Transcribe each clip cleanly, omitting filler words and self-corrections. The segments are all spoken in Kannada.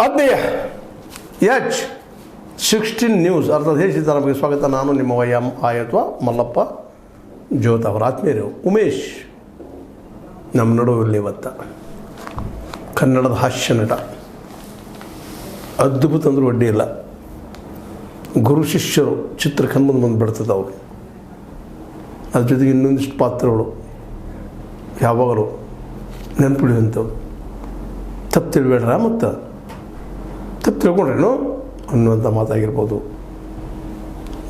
ಆತ್ಮೀಯ H16 ನ್ಯೂಸ್ ಅರ್ಥಾತ್ ಹೇ ಸೀತಾರಾಮಗೆ ಸ್ವಾಗತ. ನಾನು ನಿಮ್ಮ ವೈಎಂ ಆಯತ್ವ ಮಲ್ಲಪ್ಪ ಜ್ಯೋತ್ ಅವರ ಆತ್ಮೀಯರು. ಉಮೇಶ್ ನಮ್ಮ ನಡುವಲ್ಲಿ ಇವತ್ತ ಕನ್ನಡದ ಹಾಸ್ಯ ನಟ, ಅದ್ಭುತ ಅಂದರೂ ಅಡ್ಡಿ ಇಲ್ಲ. ಗುರು ಶಿಷ್ಯರು ಚಿತ್ರ ಕಣ್ಮುಂದೆ ಬಂದು ಬಿಡ್ತದೆ ಅವರು. ಅದ್ರ ಜೊತೆಗೆ ಇನ್ನೊಂದಿಷ್ಟು ಪಾತ್ರಗಳು ಯಾವಾಗಲೂ ನೆನಪಿಡುವಂಥವು. ತಪ್ಪು ತಿಳ್ಬೇಡ್ರ ಮತ್ತು ತಪ್ಪು ತಿಳ್ಕೊಂಡ್ರೇನು ಅನ್ನುವಂಥ ಮಾತಾಗಿರ್ಬೋದು.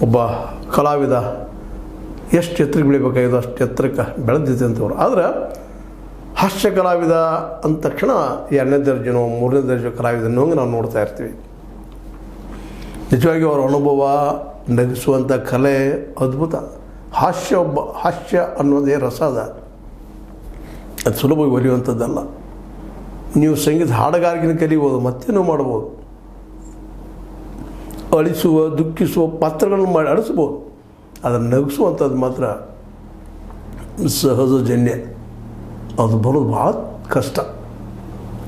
ಒಬ್ಬ ಕಲಾವಿದ ಎಷ್ಟು ಎತ್ತರಕ್ಕೆ ಬೆಳಿಬೇಕಾಗಿದ್ದು ಅಷ್ಟು ಎತ್ತರಕ್ಕೆ ಬೆಳೆದಿದೆ ಅಂತವ್ರು. ಆದರೆ ಹಾಸ್ಯ ಕಲಾವಿದ ಅಂದ ತಕ್ಷಣ 2ನೇ ದರ್ಜೆನೋ 3ನೇ ದರ್ಜೆ ಕಲಾವಿದ ಅನ್ನೋಂಗೆ ನಾವು ನೋಡ್ತಾ ಇರ್ತೀವಿ. ನಿಜವಾಗಿ ಅವರ ಅನುಭವ, ನಗಿಸುವಂಥ ಕಲೆ ಅದ್ಭುತ. ಹಾಸ್ಯ ಅನ್ನೋದೇ ರಸ ಅದ, ಅದು ಸುಲಭವಾಗಿ ಒಲಿಯುವಂಥದ್ದಲ್ಲ. ನೀವು ಸಂಗೀತ ಹಾಡುಗಾರಿಕೆನ ಕಲಿಬೋದು, ಮತ್ತೇನೋ ಮಾಡ್ಬೋದು. ಅಳಿಸುವ ದುಃಖಿಸುವ ಪಾತ್ರಗಳನ್ನು ಮಾಡಿ ಅಳಿಸ್ಬೋದು. ಅದನ್ನು ನಗಿಸುವಂಥದ್ದು ಮಾತ್ರ ಸಹಜಜನ್ಯ. ಅದು ಬರೋದು ಭಾಳ ಕಷ್ಟ.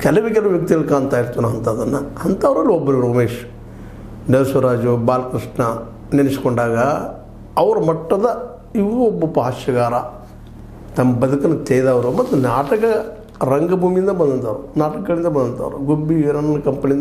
ಕೆಲವು ವ್ಯಕ್ತಿಗಳು ಕಾಣ್ತಾ ಇರ್ತೀವಿ ನಾವು ಅಂಥದ್ದನ್ನು. ಅಂಥವರಲ್ಲಿ ಒಬ್ಬರು ಉಮೇಶ್ ನರಸಿಂಹರಾಜು, ಬಾಲಕೃಷ್ಣ ನೆನೆಸ್ಕೊಂಡಾಗ ಅವರ ಮಟ್ಟದ ಇವು ಒಬ್ಬ ಹಾಸ್ಯಗಾರ, ತಮ್ಮ ಬದುಕನ್ನು ತೆಗೆದವರು ಮತ್ತು ನಾಟಕ ರಂಗಭೂಮಿಯಿಂದ ಬಂದಂಥವ್ರು, ನಾಟಕಗಳಿಂದ ಬಂದಂಥವ್ರು. ಗುಬ್ಬಿ ವೀರಣ್ಣ ಕಂಪನಿಯಿಂದ